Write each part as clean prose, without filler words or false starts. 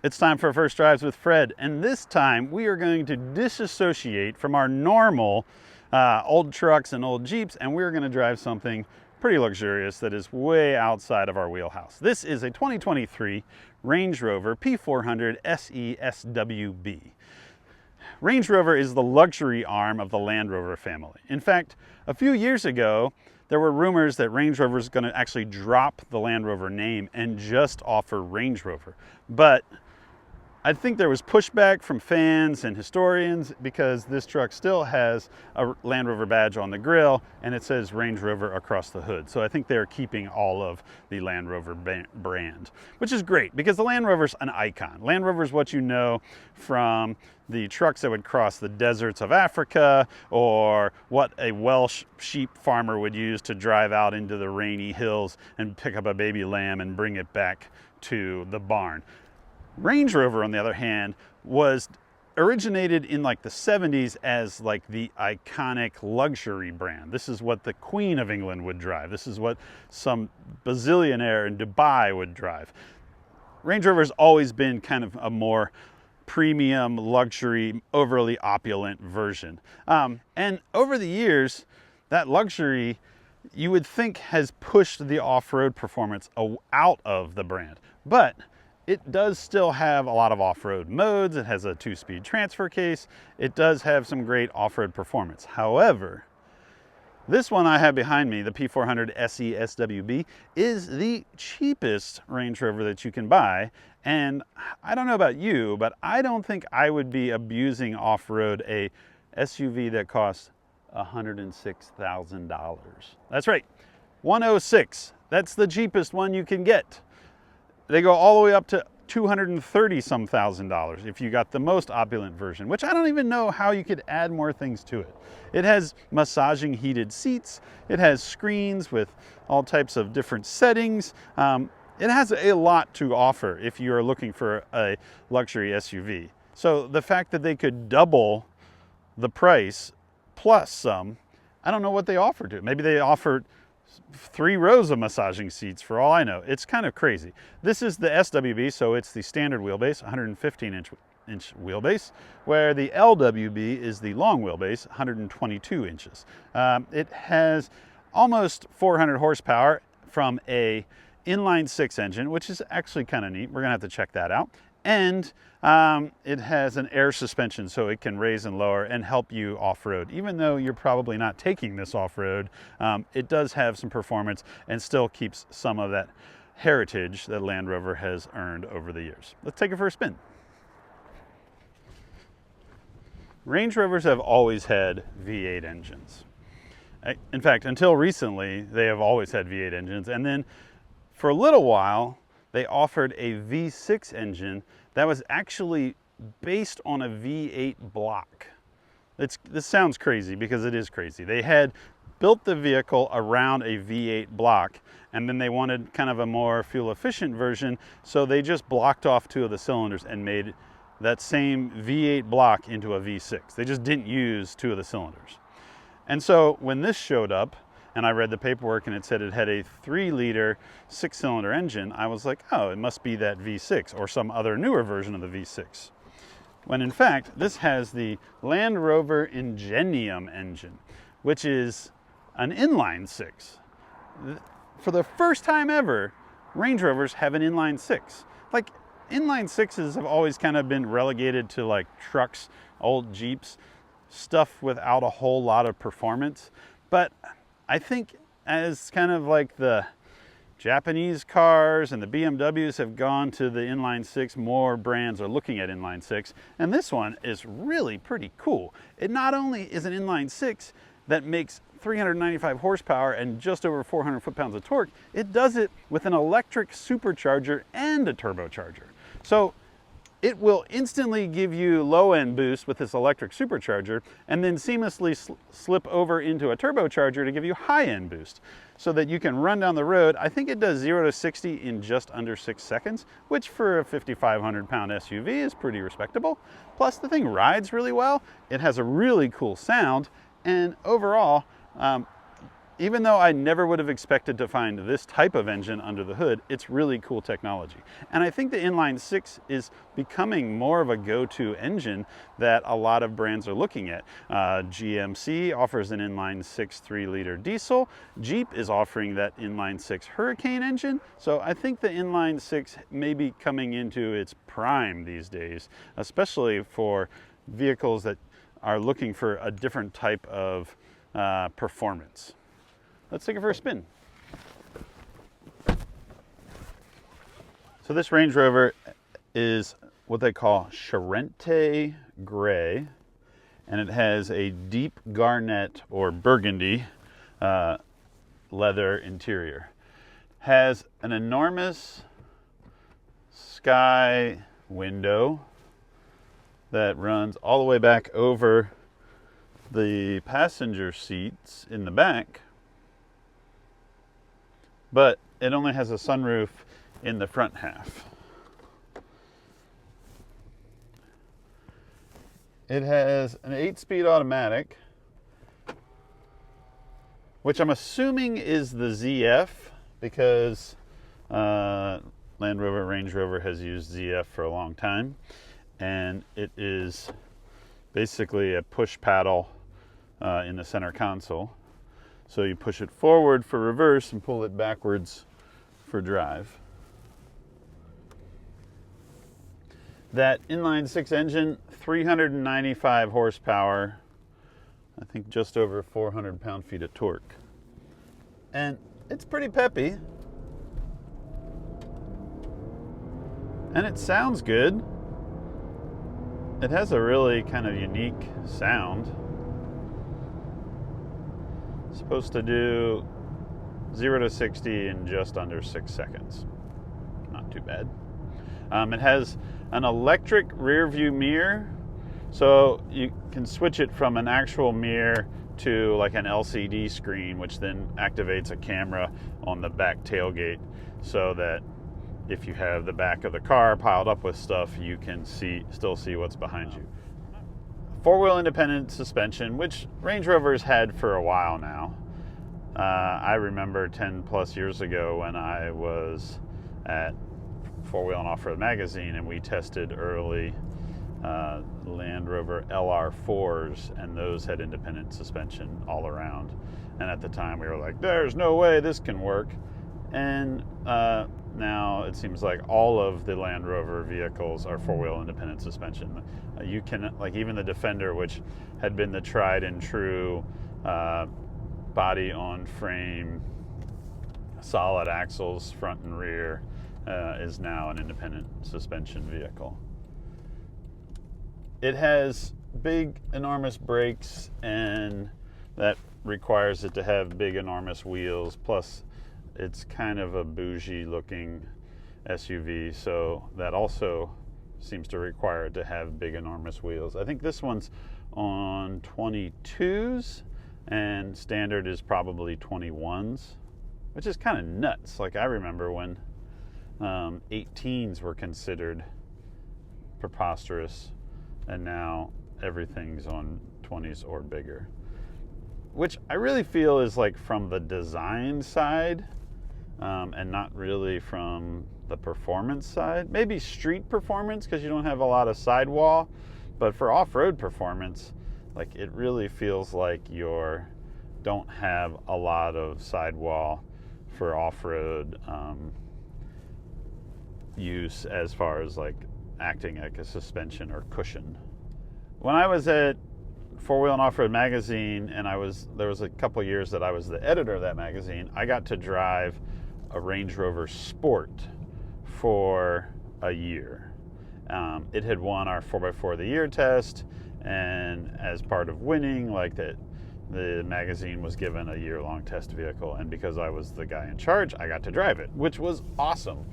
It's time for First Drives with Fred, and this time we are going to disassociate from our normal old trucks and old Jeeps, and we're going to drive something pretty luxurious that is way outside of our wheelhouse. This is a 2023 Range Rover P400 SE SWB. Range Rover is the luxury arm of the Land Rover family. In fact, a few years ago, there were rumors that Range Rover is going to actually drop the Land Rover name and just offer Range Rover. But I think there was pushback from fans and historians because this truck still has a Land Rover badge on the grille and it says Range Rover across the hood. So I think they're keeping all of the Land Rover brand, which is great because the Land Rover's an icon. Land Rover is what you know from the trucks that would cross the deserts of Africa, or what a Welsh sheep farmer would use to drive out into the rainy hills and pick up a baby lamb and bring it back to the barn. Range Rover, on the other hand, was originated in like the 70s as like the iconic luxury brand. This is what the Queen of England would drive. This is what some bazillionaire in Dubai would drive. Range Rover's always been kind of a more premium, luxury, overly opulent version. And over the years, that luxury, you would think, has pushed the off-road performance out of the brand. But it does still have a lot of off-road modes. It has a 2-speed transfer case. It does have some great off-road performance. However, this one I have behind me, the P400 SE SWB, is the cheapest Range Rover that you can buy. And I don't know about you, but I don't think I would be abusing off-road a SUV that costs $106,000. That's right, 106. That's the cheapest one you can get. They go all the way up to $230-some thousand if you got the most opulent version, which I don't even know how you could add more things to it. It has massaging heated seats. It has screens with all types of different settings. It has a lot to offer if you are looking for a luxury SUV. So the fact that they could double the price plus some, I don't know what they offer to it. Maybe they offered 3 rows of massaging seats for all I know. It's kind of crazy. This is the SWB, so it's the standard wheelbase, 115-inch wheelbase, where the LWB is the long wheelbase, 122 inches. It has almost 400 horsepower from a inline 6 engine, which is actually kind of neat. We're gonna have to check that out. And it has an air suspension, so it can raise and lower and help you off-road. Even though you're probably not taking this off-road, it does have some performance and still keeps some of that heritage that Land Rover has earned over the years. Let's take it for a spin. Range Rovers have always had V8 engines. In fact, until recently, they have always had V8 engines. And then for a little while, they offered a V6 engine that was actually based on a V8 block. This sounds crazy because it is crazy. They had built the vehicle around a V8 block, and then they wanted kind of a more fuel efficient version, so they just blocked off 2 of the cylinders and made that same V8 block into a V6. They just didn't use 2 of the cylinders. And so when this showed up, and I read the paperwork and it said it had a 3-liter 6-cylinder engine, I was like, oh, it must be that V6 or some other newer version of the V6. When in fact, this has the Land Rover Ingenium engine, which is an inline 6. For the first time ever, Range Rovers have an inline 6. Like, inline 6s have always kind of been relegated to like trucks, old Jeeps, stuff without a whole lot of performance. But I think as kind of like the Japanese cars and the BMWs have gone to the inline 6, more brands are looking at inline 6. And this one is really pretty cool. It not only is an inline 6 that makes 395 horsepower and just over 400 foot-pounds of torque, it does it with an electric supercharger and a turbocharger. So it will instantly give you low-end boost with this electric supercharger and then seamlessly slip over into a turbocharger to give you high-end boost so that you can run down the road. I think it does 0 to 60 in just under 6 seconds, which for a 5,500-pound SUV is pretty respectable. Plus, the thing rides really well. It has a really cool sound, and overall, even though I never would have expected to find this type of engine under the hood, it's really cool technology. And I think the inline six is becoming more of a go-to engine that a lot of brands are looking at. GMC offers an inline six 3-liter diesel. Jeep is offering that inline six Hurricane engine. So I think the inline six may be coming into its prime these days, especially for vehicles that are looking for a different type of performance. Let's take it for a spin. So this Range Rover is what they call Charente Gray, and it has a deep garnet or burgundy leather interior. Has an enormous sky window that runs all the way back over the passenger seats in the back, but it only has a sunroof in the front half. It has an 8-speed automatic, which I'm assuming is the ZF, because Land Rover, Range Rover has used ZF for a long time, and it is basically a push paddle in the center console. So you push it forward for reverse and pull it backwards for drive. That inline six engine, 395 horsepower, I think just over 400 pound-feet of torque. And it's pretty peppy. And it sounds good. It has a really kind of unique sound. It's supposed to do 0 to 60 in just under 6 seconds. Not too bad. It has an electric rear view mirror, so you can switch it from an actual mirror to like an LCD screen, which then activates a camera on the back tailgate, so that if you have the back of the car piled up with stuff, you can still see what's behind you. Four-wheel independent suspension, which Range Rover's had for a while now. I remember 10 plus years ago when I was at Four-Wheel and Off-Road Magazine, and we tested early Land Rover LR4s, and those had independent suspension all around. And at the time we were like, there's no way this can work. And now it seems like all of the Land Rover vehicles are four-wheel independent suspension. You can, like even the Defender, which had been the tried and true body on frame, solid axles front and rear, is now an independent suspension vehicle. It has big, enormous brakes, and that requires it to have big, enormous wheels. Plus, it's kind of a bougie-looking SUV, so that also seems to require it to have big, enormous wheels. I think this one's on 22s, and standard is probably 21s, which is kind of nuts. Like, I remember when 18s were considered preposterous, and now everything's on 20s or bigger, which I really feel is like from the design side, and not really from the performance side. Maybe street performance, because you don't have a lot of sidewall, but for off-road performance, like it really feels like you don't have a lot of sidewall for off-road use, as far as like acting like a suspension or cushion. When I was at Four-Wheel and Off-Road Magazine, and there was a couple years that I was the editor of that magazine, I got to drive a Range Rover Sport for a year. It had won our 4x4 of the Year test, and as part of winning, like that, the magazine was given a year-long test vehicle, and because I was the guy in charge, I got to drive it, which was awesome.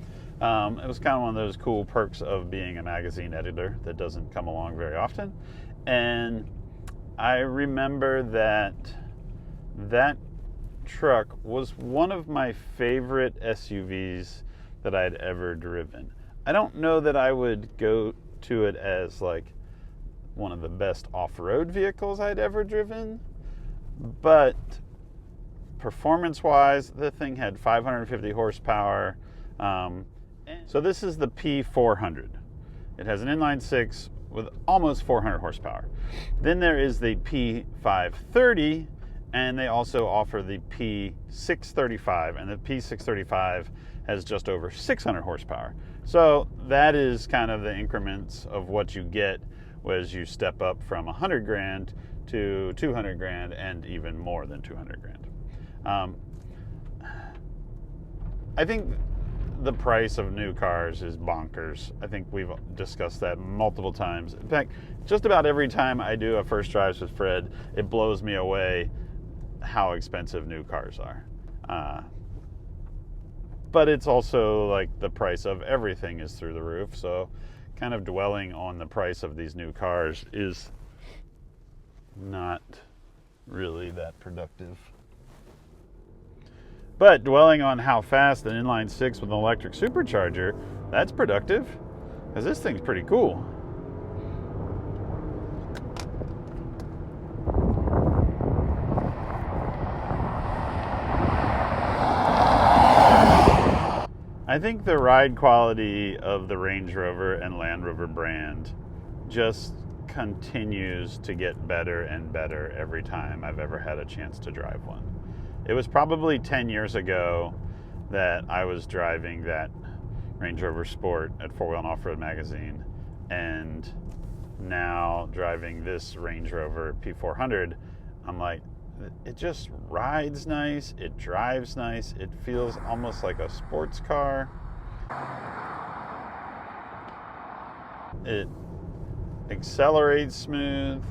It was kind of one of those cool perks of being a magazine editor that doesn't come along very often. And I remember that truck was one of my favorite SUVs that I'd ever driven. I don't know that I would go to it as like one of the best off-road vehicles I'd ever driven, but performance-wise, the thing had 550 horsepower. So this is the P400. It has an inline six with almost 400 horsepower. Then there is the P530, and they also offer the P635, and the P635 has just over 600 horsepower. So that is kind of the increments of what you get as you step up from 100 grand to 200 grand and even more than 200 grand. I think the price of new cars is bonkers. I think we've discussed that multiple times. In fact, just about every time I do a first drives with Fred, it blows me away how expensive new cars are. But it's also like the price of everything is through the roof, so kind of dwelling on the price of these new cars is not really that productive. But dwelling on how fast an inline six with an electric supercharger, that's productive, because this thing's pretty cool. I think the ride quality of the Range Rover and Land Rover brand just continues to get better and better every time I've ever had a chance to drive one. It was probably 10 years ago that I was driving that Range Rover Sport at 4-Wheel and Off-Road magazine, and now driving this Range Rover P400, I'm like, it just rides nice, it drives nice, it feels almost like a sports car. It accelerates smooth.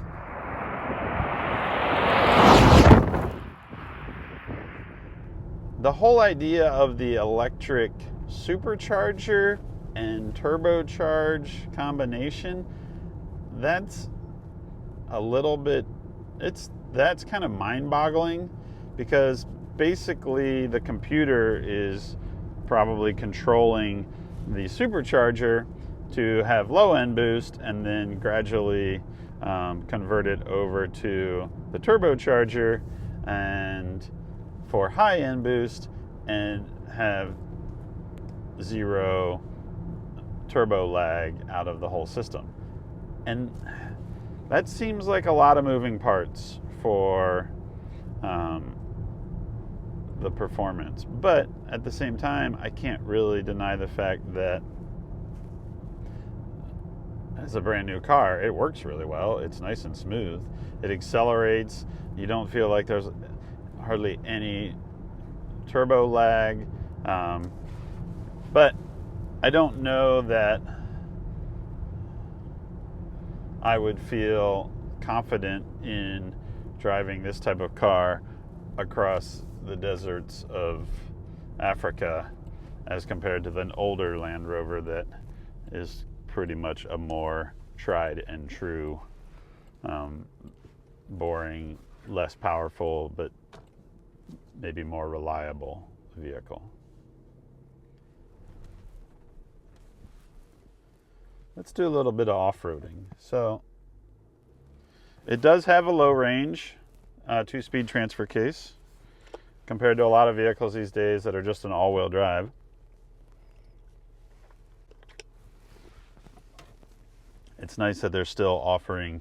The whole idea of the electric supercharger and turbocharge combination, that's a little bit, that's kind of mind-boggling, because basically the computer is probably controlling the supercharger to have low-end boost and then gradually convert it over to the turbocharger and for high-end boost and have zero turbo lag out of the whole system. And that seems like a lot of moving parts for the performance. But at the same time, I can't really deny the fact that as a brand new car, it works really well. It's nice and smooth. It accelerates. You don't feel like there's hardly any turbo lag. But I don't know that I would feel confident in driving this type of car across the deserts of Africa as compared to the older Land Rover that is pretty much a more tried and true, boring, less powerful, but maybe more reliable vehicle. Let's do a little bit of off-roading. So it does have a low range 2-speed transfer case compared to a lot of vehicles these days that are just an all-wheel drive. It's nice that they're still offering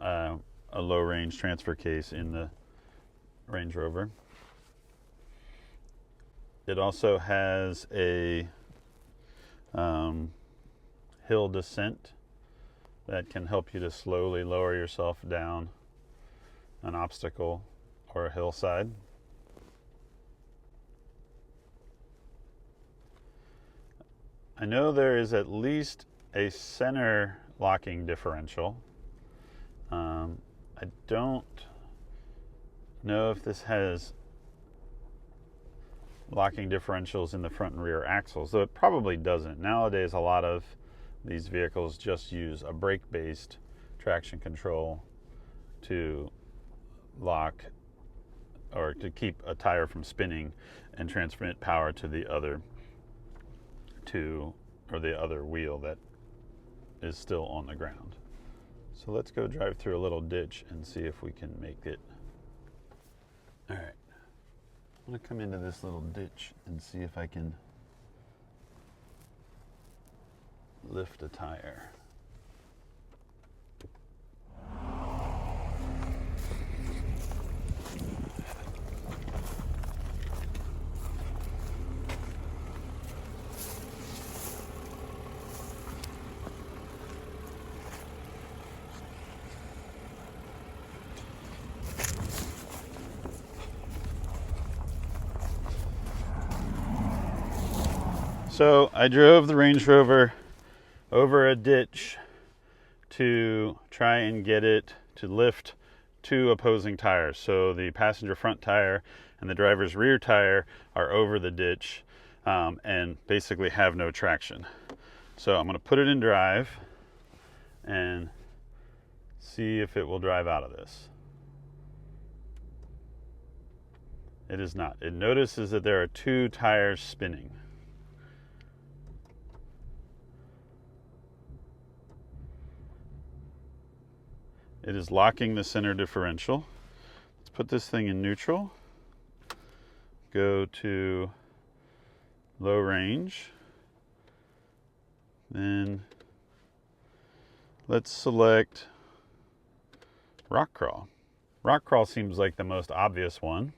a low range transfer case in the Range Rover. It also has a hill descent that can help you to slowly lower yourself down an obstacle or a hillside. I know there is at least a center locking differential. I don't know if this has locking differentials in the front and rear axles, though it probably doesn't. Nowadays, a lot of these vehicles just use a brake-based traction control to lock or to keep a tire from spinning and transmit power to the other wheel that is still on the ground. So let's go drive through a little ditch and see if we can make it All right, I'm gonna come into this little ditch and see if I can lift a tire. So I drove the Range Rover over a ditch to try and get it to lift two opposing tires. So the passenger front tire and the driver's rear tire are over the ditch and basically have no traction. So I'm going to put it in drive and see if it will drive out of this. It is not. It notices that there are two tires spinning. It is locking the center differential. Let's put this thing in neutral. Go to low range. Then let's select rock crawl. Rock crawl seems like the most obvious one.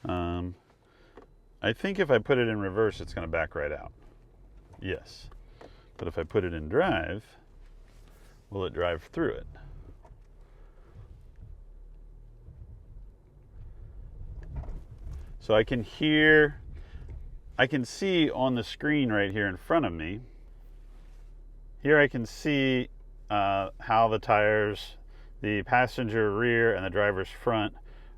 I think if I put it in reverse, it's going to back right out. Yes. But if I put it in drive, will it drive through it? So I can see on the screen right here in front of me, here I can see how the tires, the passenger rear and the driver's front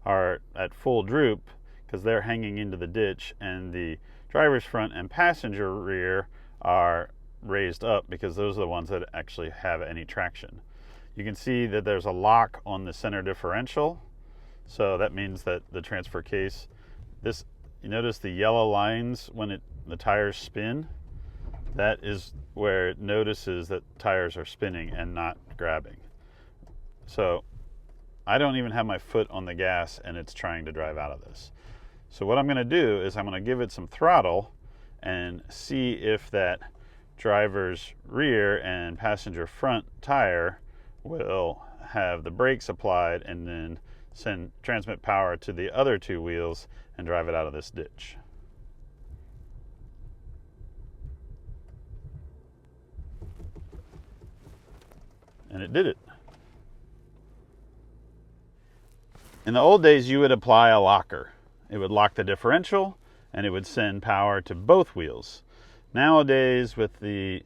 are at full droop because they're hanging into the ditch, and the driver's front and passenger rear are raised up because those are the ones that actually have any traction. You can see that there's a lock on the center differential, so that means that the transfer case, this, you notice the yellow lines when the tires spin? That is where it notices that tires are spinning and not grabbing. So I don't even have my foot on the gas and it's trying to drive out of this. So what I'm going to do is I'm going to give it some throttle and see if that driver's rear and passenger front tire will have the brakes applied and then transmit power to the other two wheels and drive it out of this ditch. And it did it. In the old days, you would apply a locker. It would lock the differential and it would send power to both wheels. Nowadays, with the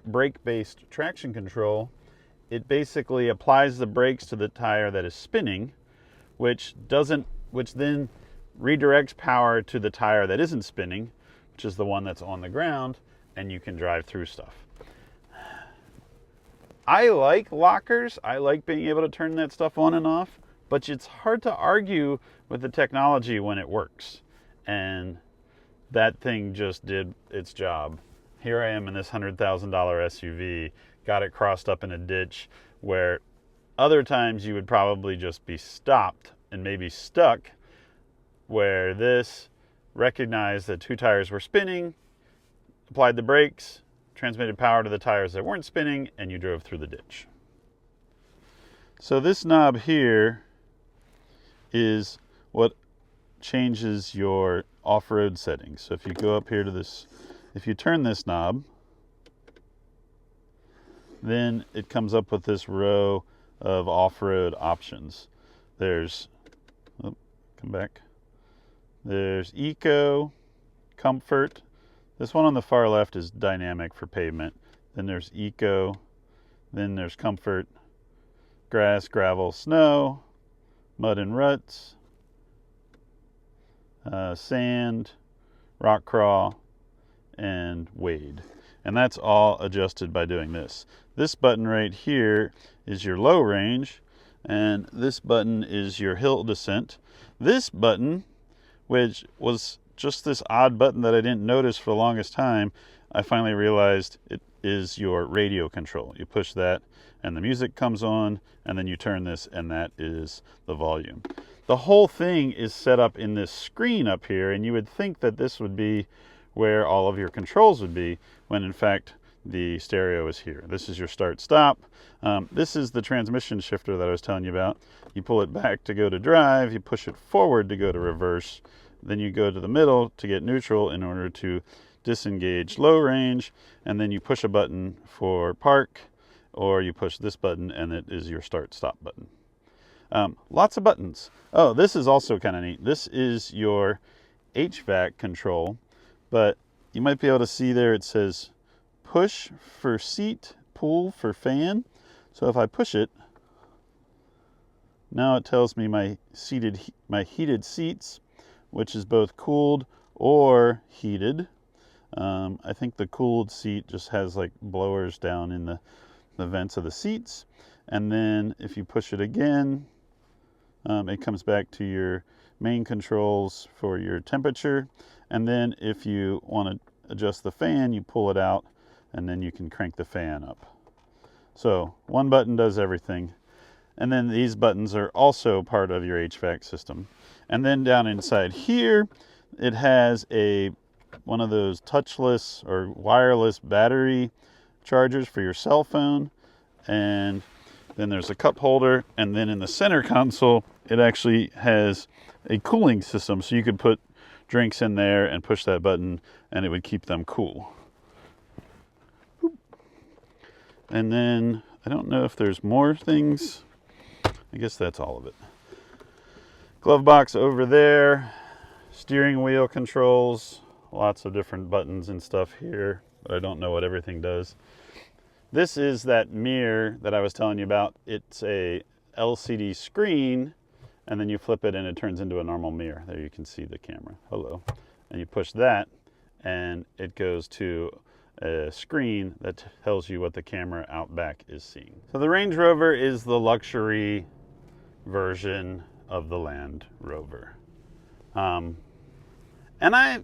brake-based traction control, it basically applies the brakes to the tire that is spinning, which then redirects power to the tire that isn't spinning, which is the one that's on the ground, and you can drive through stuff. I like lockers. I like being able to turn that stuff on and off, but it's hard to argue with the technology when it works. And that thing just did its job. Here I am in this $100,000 SUV, got it crossed up in a ditch where other times you would probably just be stopped and maybe stuck, where this recognized that two tires were spinning, applied the brakes, transmitted power to the tires that weren't spinning, and you drove through the ditch. So this knob here is what changes your off-road settings. So if you go up here to this, if you turn this knob, then it comes up with this row of off-road options. There's, come back. There's Eco, Comfort. This one on the far left is dynamic for pavement. Then there's Eco. Then there's Comfort, Grass, Gravel, Snow, Mud and Ruts, Sand, Rock Crawl, and Wade. And that's all adjusted by doing this. This button right here is your low range, and this button is your hill descent. This button, which was just this odd button that I didn't notice for the longest time, I finally realized it is your radio control. You push that and the music comes on, and then you turn this and that is the volume. the whole thing is set up in this screen up here, and you would think that this would be where all of your controls would be, when in fact the stereo is here. This is your start stop. This is the transmission shifter that I was telling you about. You pull it back to go to drive, you push it forward to go to reverse, then you go to the middle to get neutral in order to disengage low range, and then you push a button for park, or you push this button and it is your start stop button. Lots of buttons. Oh, this is also kind of neat. This is your HVAC control, but you might be able to see there it says push for seat, pull for fan. So if I push it, now it tells me my heated seats, which is both cooled or heated. I think the cooled seat just has like blowers down in the vents of the seats. And then if you push it again, it comes back to your main controls for your temperature. And then if you want to adjust the fan, you pull it out and then you can crank the fan up. So one button does everything. And then these buttons are also part of your HVAC system. And then down inside here, it has one of those touchless or wireless battery chargers for your cell phone. And then there's a cup holder. And then in the center console, it actually has a cooling system. So you could put drinks in there and push that button and it would keep them cool. And then I don't know if there's more things. I guess that's all of it. Glove box over there, steering wheel controls, lots of different buttons and stuff here, but I don't know what everything does. This is that mirror that I was telling you about. It's a LCD screen, and then you flip it and it turns into a normal mirror. There you can see the camera. Hello. And you push that and it goes to a screen that tells you what the camera out back is seeing. So the Range Rover is the luxury version of the Land Rover. And I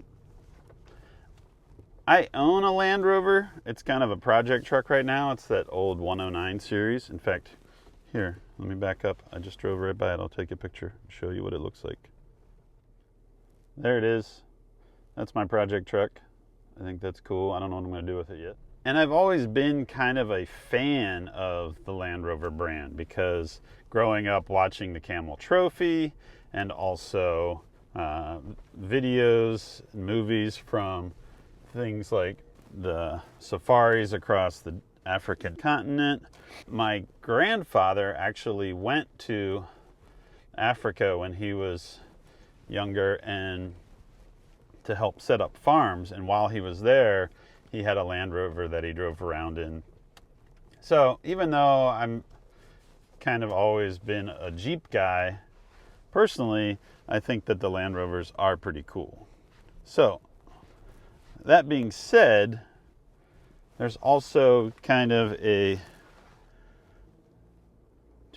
own a Land Rover. It's kind of a project truck right now. It's that old 109 series. In fact, here, let me back up. I just drove right by it. I'll take a picture and show you what it looks like. There it is. That's my project truck. I think that's cool. I don't know what I'm going to do with it yet. And I've always been kind of a fan of the Land Rover brand because growing up watching the Camel Trophy and also videos and movies from things like the safaris across the African continent. My grandfather actually went to Africa when he was younger and to help set up farms, and while he was there he had a Land Rover that he drove around in. So even though I'm kind of always been a Jeep guy, personally I think that the Land Rovers are pretty cool. So that being said, there's also kind of a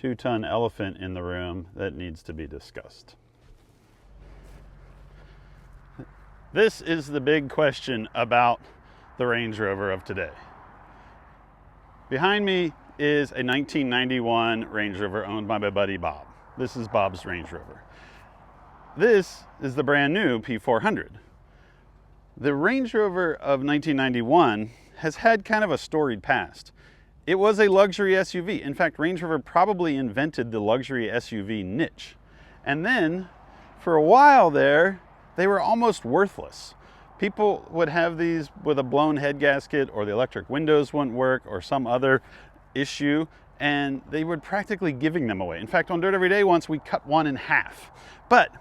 2-ton elephant in the room that needs to be discussed. This is the big question about the Range Rover of today. Behind me is a 1991 Range Rover owned by my buddy Bob. This is Bob's Range Rover. This is the brand new P400. The Range Rover of 1991 has had kind of a storied past. It was a luxury SUV. In fact, Range Rover probably invented the luxury SUV niche. And then for a while there, they were almost worthless. People would have these with a blown head gasket, or the electric windows wouldn't work, or some other issue, and they were practically giving them away. In fact, on Dirt Every Day once, we cut one in half. But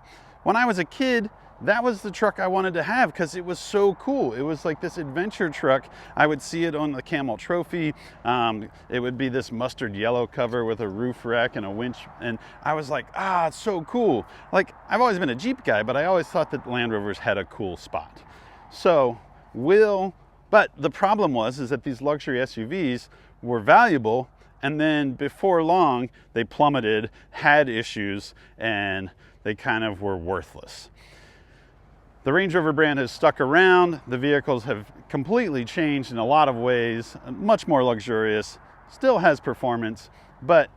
when I was a kid, that was the truck I wanted to have because it was so cool. It was like this adventure truck. I would see it on the Camel Trophy. It would be this mustard yellow cover with a roof rack and a winch. And I was like, it's so cool. Like, I've always been a Jeep guy, but I always thought that Land Rovers had a cool spot. So, but the problem is that these luxury SUVs were valuable, and then before long, they plummeted, had issues, and they kind of were worthless. The Range Rover brand has stuck around. The vehicles have completely changed in a lot of ways, much more luxurious, still has performance, but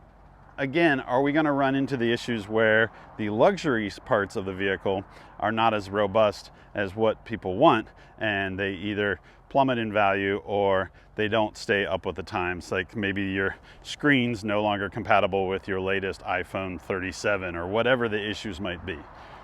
again, are we going to run into the issues where the luxury parts of the vehicle are not as robust as what people want, and they either plummet in value or they don't stay up with the times? Like maybe your screen's no longer compatible with your latest iPhone 37 or whatever the issues might be.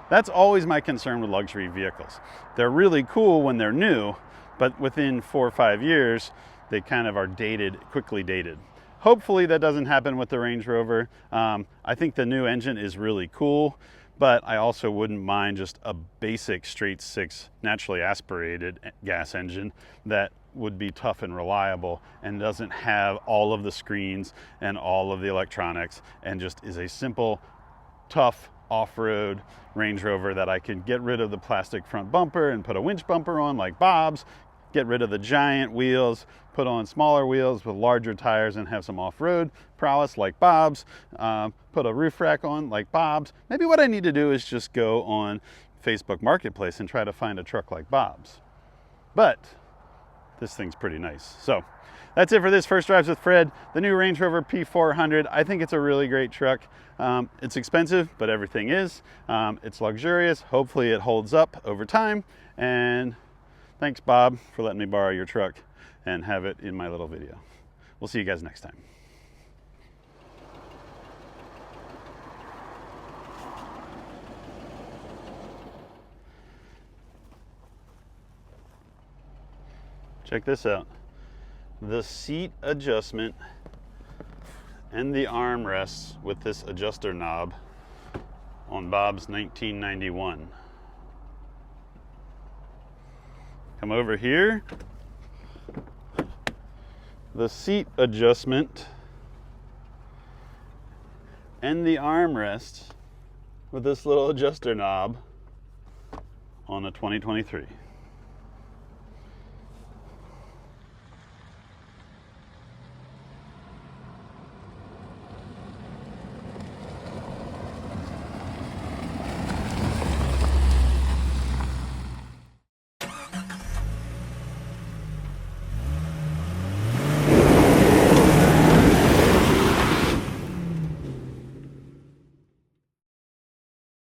That's always my concern with luxury vehicles. They're really cool when they're new, but within 4 or 5 years, they kind of are dated, quickly dated. Hopefully that doesn't happen with the Range Rover. I think the new engine is really cool, but I also wouldn't mind just a basic straight six naturally aspirated gas engine that would be tough and reliable and doesn't have all of the screens and all of the electronics, and just is a simple, tough off-road Range Rover that I can get rid of the plastic front bumper and put a winch bumper on like Bob's, get rid of the giant wheels, put on smaller wheels with larger tires and have some off-road prowess like Bob's, put a roof rack on like Bob's. Maybe what I need to do is just go on Facebook Marketplace and try to find a truck like Bob's. But this thing's pretty nice. So that's it for this First Drives with Fred, the new Range Rover P400. I think it's a really great truck. It's expensive, but everything is. It's luxurious. Hopefully it holds up over time. And thanks, Bob, for letting me borrow your truck and have it in my little video. We'll see you guys next time. Check this out. The seat adjustment and the armrests with this adjuster knob on Bob's 1991. Come over here. The seat adjustment and the armrest with this little adjuster knob on a 2023.